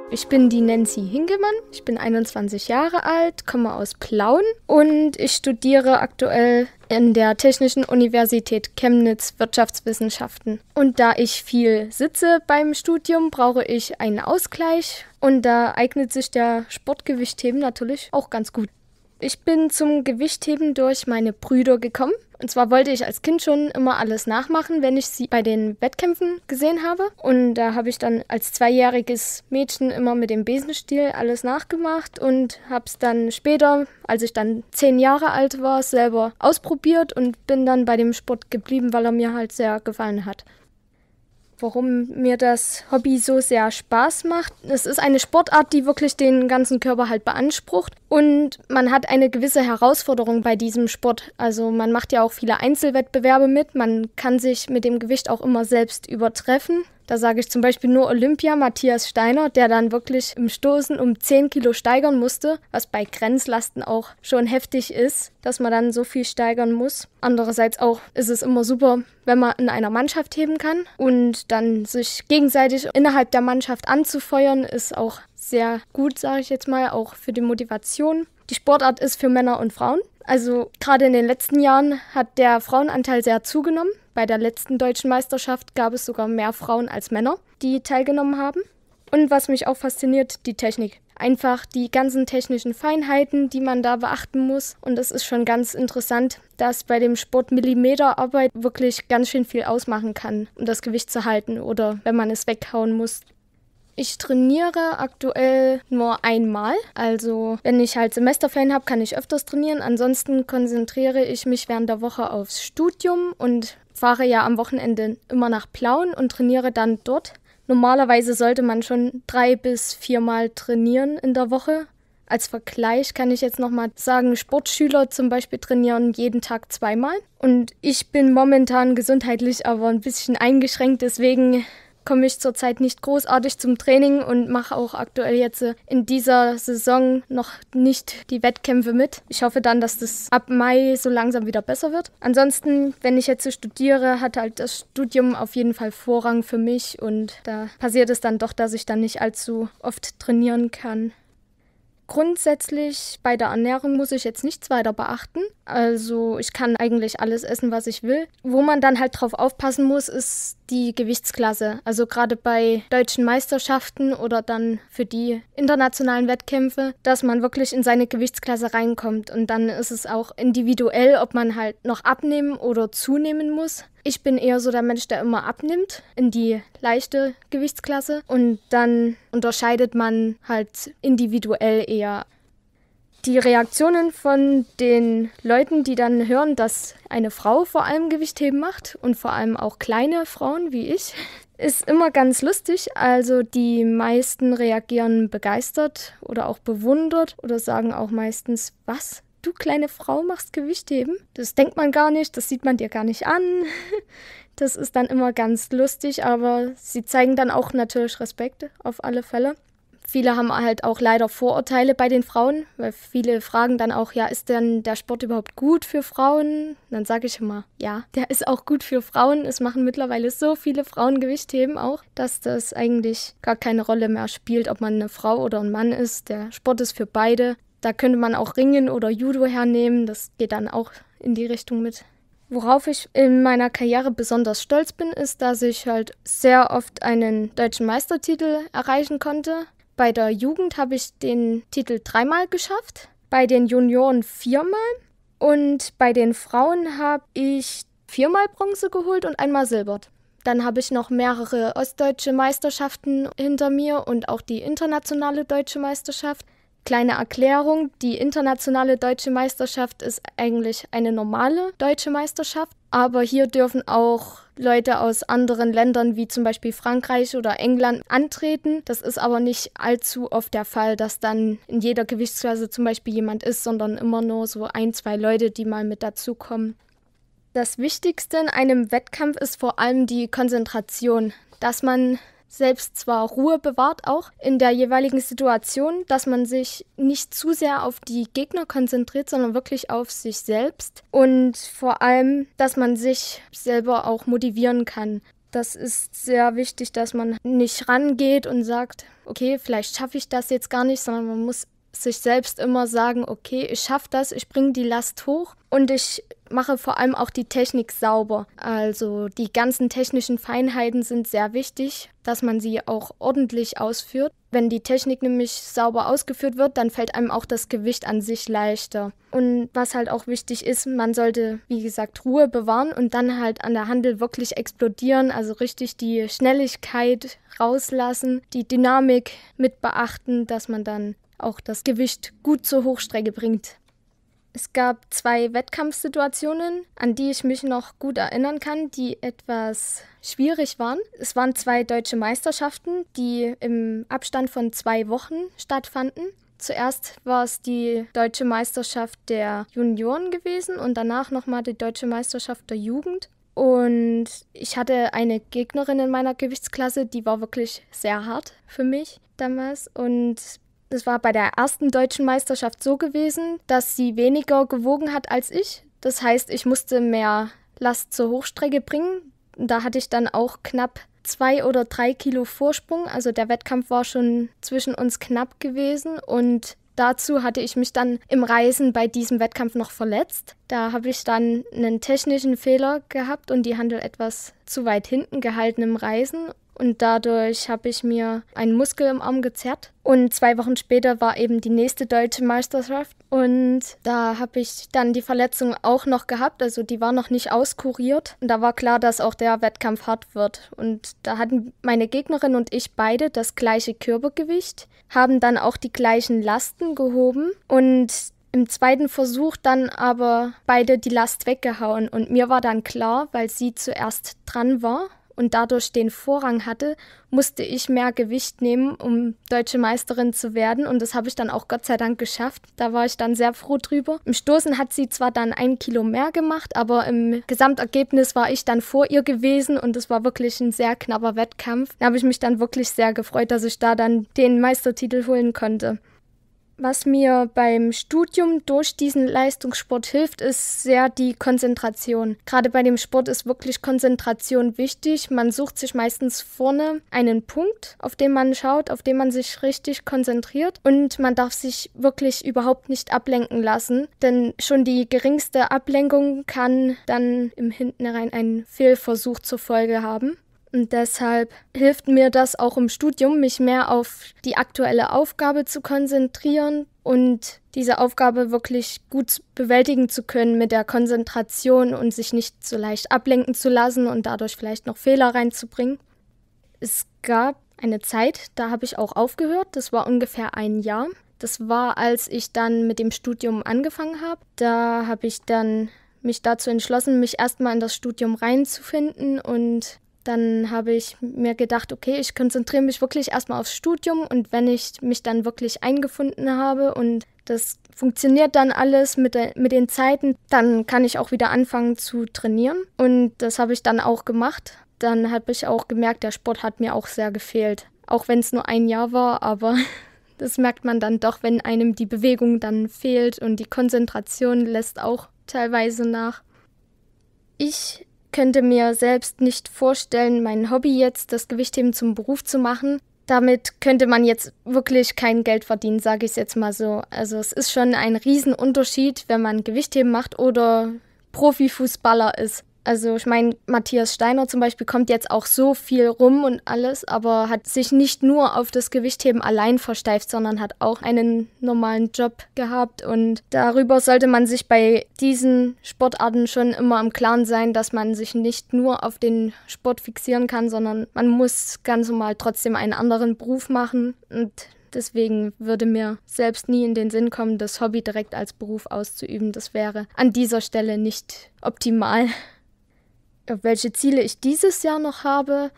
Ich bin die Nancy Hinkelmann, ich bin 21 Jahre alt, komme aus Plauen und ich studiere aktuell in der Technischen Universität Chemnitz Wirtschaftswissenschaften. Und da ich viel sitze beim Studium, brauche ich einen Ausgleich und da eignet sich der Sportgewichtheben natürlich auch ganz gut. Ich bin zum Gewichtheben durch meine Brüder gekommen. Und zwar wollte ich als Kind schon immer alles nachmachen, wenn ich sie bei den Wettkämpfen gesehen habe. Und da habe ich dann als 2-jähriges Mädchen immer mit dem Besenstiel alles nachgemacht und habe es dann später, als ich dann 10 Jahre alt war, selber ausprobiert und bin dann bei dem Sport geblieben, weil er mir halt sehr gefallen hat. Warum mir das Hobby so sehr Spaß macht. Es ist eine Sportart, die wirklich den ganzen Körper halt beansprucht und man hat eine gewisse Herausforderung bei diesem Sport. Also man macht ja auch viele Einzelwettbewerbe mit, man kann sich mit dem Gewicht auch immer selbst übertreffen. Da sage ich zum Beispiel nur Olympia Matthias Steiner, der dann wirklich im Stoßen um 10 Kilo steigern musste, was bei Grenzlasten auch schon heftig ist, dass man dann so viel steigern muss. Andererseits auch ist es immer super, wenn man in einer Mannschaft heben kann und dann sich gegenseitig innerhalb der Mannschaft anzufeuern, ist auch sehr gut, sage ich jetzt mal, auch für die Motivation. Die Sportart ist für Männer und Frauen. Also gerade in den letzten Jahren hat der Frauenanteil sehr zugenommen. Bei der letzten deutschen Meisterschaft gab es sogar mehr Frauen als Männer, die teilgenommen haben. Und was mich auch fasziniert, die Technik. Einfach die ganzen technischen Feinheiten, die man da beachten muss. Und es ist schon ganz interessant, dass bei dem Sport Millimeterarbeit wirklich ganz schön viel ausmachen kann, um das Gewicht zu halten oder wenn man es weghauen muss. Ich trainiere aktuell nur einmal. Also wenn ich halt Semesterferien habe, kann ich öfters trainieren. Ansonsten konzentriere ich mich während der Woche aufs Studium und fahre ja am Wochenende immer nach Plauen und trainiere dann dort. Normalerweise sollte man schon 3 bis 4 Mal trainieren in der Woche. Als Vergleich kann ich jetzt nochmal sagen, Sportschüler zum Beispiel trainieren jeden Tag 2-mal. Und ich bin momentan gesundheitlich aber ein bisschen eingeschränkt, deswegen komme ich zurzeit nicht großartig zum Training und mache auch aktuell jetzt in dieser Saison noch nicht die Wettkämpfe mit. Ich hoffe dann, dass das ab Mai so langsam wieder besser wird. Ansonsten, wenn ich jetzt studiere, hat halt das Studium auf jeden Fall Vorrang für mich und da passiert es dann doch, dass ich dann nicht allzu oft trainieren kann. Grundsätzlich bei der Ernährung muss ich jetzt nichts weiter beachten. Also ich kann eigentlich alles essen, was ich will. Wo man dann halt drauf aufpassen muss, ist die Gewichtsklasse. Also gerade bei deutschen Meisterschaften oder dann für die internationalen Wettkämpfe, dass man wirklich in seine Gewichtsklasse reinkommt. Und dann ist es auch individuell, ob man halt noch abnehmen oder zunehmen muss. Ich bin eher so der Mensch, der immer abnimmt in die leichte Gewichtsklasse und dann unterscheidet man halt individuell eher. Die Reaktionen von den Leuten, die dann hören, dass eine Frau vor allem Gewichtheben macht und vor allem auch kleine Frauen wie ich, ist immer ganz lustig. Also die meisten reagieren begeistert oder auch bewundert oder sagen auch meistens, was? Du kleine Frau machst Gewichtheben? Das denkt man gar nicht, das sieht man dir gar nicht an. Das ist dann immer ganz lustig, aber sie zeigen dann auch natürlich Respekt auf alle Fälle. Viele haben halt auch leider Vorurteile bei den Frauen, weil viele fragen dann auch, ja, ist denn der Sport überhaupt gut für Frauen? Dann sage ich immer, ja, der ist auch gut für Frauen. Es machen mittlerweile so viele Frauen Gewichtheben auch, dass das eigentlich gar keine Rolle mehr spielt, ob man eine Frau oder ein Mann ist. Der Sport ist für beide. Da könnte man auch Ringen oder Judo hernehmen, das geht dann auch in die Richtung mit. Worauf ich in meiner Karriere besonders stolz bin, ist, dass ich halt sehr oft einen deutschen Meistertitel erreichen konnte. Bei der Jugend habe ich den Titel 3-mal geschafft, bei den Junioren 4-mal und bei den Frauen habe ich 4-mal Bronze geholt und 1-mal Silber. Dann habe ich noch mehrere ostdeutsche Meisterschaften hinter mir und auch die internationale deutsche Meisterschaft. Kleine Erklärung, die internationale deutsche Meisterschaft ist eigentlich eine normale deutsche Meisterschaft, aber hier dürfen auch Leute aus anderen Ländern wie zum Beispiel Frankreich oder England antreten. Das ist aber nicht allzu oft der Fall, dass dann in jeder Gewichtsklasse zum Beispiel jemand ist, sondern immer nur so 1, 2 Leute, die mal mit dazukommen. Das Wichtigste in einem Wettkampf ist vor allem die Konzentration, dass man selbst zwar Ruhe bewahrt auch in der jeweiligen Situation, dass man sich nicht zu sehr auf die Gegner konzentriert, sondern wirklich auf sich selbst und vor allem, dass man sich selber auch motivieren kann. Das ist sehr wichtig, dass man nicht rangeht und sagt, okay, vielleicht schaffe ich das jetzt gar nicht, sondern man muss sich selbst immer sagen, okay, ich schaffe das, ich bringe die Last hoch und ich mache vor allem auch die Technik sauber. Also die ganzen technischen Feinheiten sind sehr wichtig, dass man sie auch ordentlich ausführt. Wenn die Technik nämlich sauber ausgeführt wird, dann fällt einem auch das Gewicht an sich leichter. Und was halt auch wichtig ist, man sollte, wie gesagt, Ruhe bewahren und dann halt an der Handel wirklich explodieren, also richtig die Schnelligkeit rauslassen, die Dynamik mit beachten, dass man dann auch das Gewicht gut zur Hochstrecke bringt. Es gab 2 Wettkampfsituationen, an die ich mich noch gut erinnern kann, die etwas schwierig waren. Es waren 2 deutsche Meisterschaften, die im Abstand von 2 Wochen stattfanden. Zuerst war es die deutsche Meisterschaft der Junioren gewesen und danach nochmal die deutsche Meisterschaft der Jugend. Und ich hatte eine Gegnerin in meiner Gewichtsklasse, die war wirklich sehr hart für mich damals. Und es war bei der ersten deutschen Meisterschaft so gewesen, dass sie weniger gewogen hat als ich. Das heißt, ich musste mehr Last zur Hochstrecke bringen. Da hatte ich dann auch knapp 2 oder 3 Kilo Vorsprung. Also der Wettkampf war schon zwischen uns knapp gewesen. Und dazu hatte ich mich dann im Reisen bei diesem Wettkampf noch verletzt. Da habe ich dann einen technischen Fehler gehabt und die Handel etwas zu weit hinten gehalten im Reisen. Und dadurch habe ich mir einen Muskel im Arm gezerrt. Und 2 Wochen später war eben die nächste deutsche Meisterschaft. Und da habe ich dann die Verletzung auch noch gehabt. Also die war noch nicht auskuriert. Und da war klar, dass auch der Wettkampf hart wird. Und da hatten meine Gegnerin und ich beide das gleiche Körpergewicht, haben dann auch die gleichen Lasten gehoben. Und im zweiten Versuch dann aber beide die Last weggehauen. Und mir war dann klar, weil sie zuerst dran war und dadurch den Vorrang hatte, musste ich mehr Gewicht nehmen, um deutsche Meisterin zu werden. Und das habe ich dann auch Gott sei Dank geschafft. Da war ich dann sehr froh drüber. Im Stoßen hat sie zwar dann 1 Kilo mehr gemacht, aber im Gesamtergebnis war ich dann vor ihr gewesen und es war wirklich ein sehr knapper Wettkampf. Da habe ich mich dann wirklich sehr gefreut, dass ich da dann den Meistertitel holen konnte. Was mir beim Studium durch diesen Leistungssport hilft, ist sehr die Konzentration. Gerade bei dem Sport ist wirklich Konzentration wichtig. Man sucht sich meistens vorne einen Punkt, auf den man schaut, auf den man sich richtig konzentriert. Und man darf sich wirklich überhaupt nicht ablenken lassen, denn schon die geringste Ablenkung kann dann im Hintenrein einen Fehlversuch zur Folge haben. Und deshalb hilft mir das auch im Studium, mich mehr auf die aktuelle Aufgabe zu konzentrieren und diese Aufgabe wirklich gut bewältigen zu können mit der Konzentration und sich nicht so leicht ablenken zu lassen und dadurch vielleicht noch Fehler reinzubringen. Es gab eine Zeit, da habe ich auch aufgehört, das war ungefähr 1 Jahr. Das war, als ich dann mit dem Studium angefangen habe. Da habe ich dann mich dazu entschlossen, mich erstmal in das Studium reinzufinden und dann habe ich mir gedacht, okay, ich konzentriere mich wirklich erstmal aufs Studium und wenn ich mich dann wirklich eingefunden habe und das funktioniert dann alles mit den Zeiten, dann kann ich auch wieder anfangen zu trainieren und das habe ich dann auch gemacht. Dann habe ich auch gemerkt, der Sport hat mir auch sehr gefehlt, auch wenn es nur 1 Jahr war, aber das merkt man dann doch, wenn einem die Bewegung dann fehlt und die Konzentration lässt auch teilweise nach. Ich könnte mir selbst nicht vorstellen, mein Hobby jetzt, das Gewichtheben zum Beruf zu machen. Damit könnte man jetzt wirklich kein Geld verdienen, sage ich es jetzt mal so. Also es ist schon ein Riesenunterschied, wenn man Gewichtheben macht oder Profifußballer ist. Also ich meine, Matthias Steiner zum Beispiel kommt jetzt auch so viel rum und alles, aber hat sich nicht nur auf das Gewichtheben allein versteift, sondern hat auch einen normalen Job gehabt. Und darüber sollte man sich bei diesen Sportarten schon immer im Klaren sein, dass man sich nicht nur auf den Sport fixieren kann, sondern man muss ganz normal trotzdem einen anderen Beruf machen. Und deswegen würde mir selbst nie in den Sinn kommen, das Hobby direkt als Beruf auszuüben. Das wäre an dieser Stelle nicht optimal. Welche Ziele ich dieses Jahr noch habe.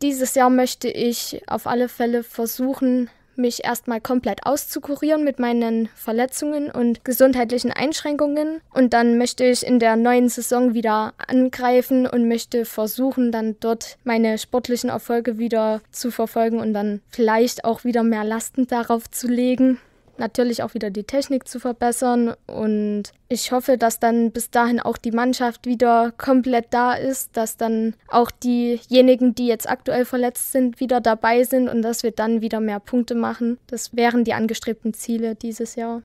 Dieses Jahr möchte ich auf alle Fälle versuchen, mich erstmal komplett auszukurieren mit meinen Verletzungen und gesundheitlichen Einschränkungen. Und dann möchte ich in der neuen Saison wieder angreifen und möchte versuchen, dann dort meine sportlichen Erfolge wieder zu verfolgen und dann vielleicht auch wieder mehr Lasten darauf zu legen. natürlich auch wieder die Technik zu verbessern. Und ich hoffe, dass dann bis dahin auch die Mannschaft wieder komplett da ist, dass dann auch diejenigen, die jetzt aktuell verletzt sind, wieder dabei sind und dass wir dann wieder mehr Punkte machen. Das wären die angestrebten Ziele dieses Jahr.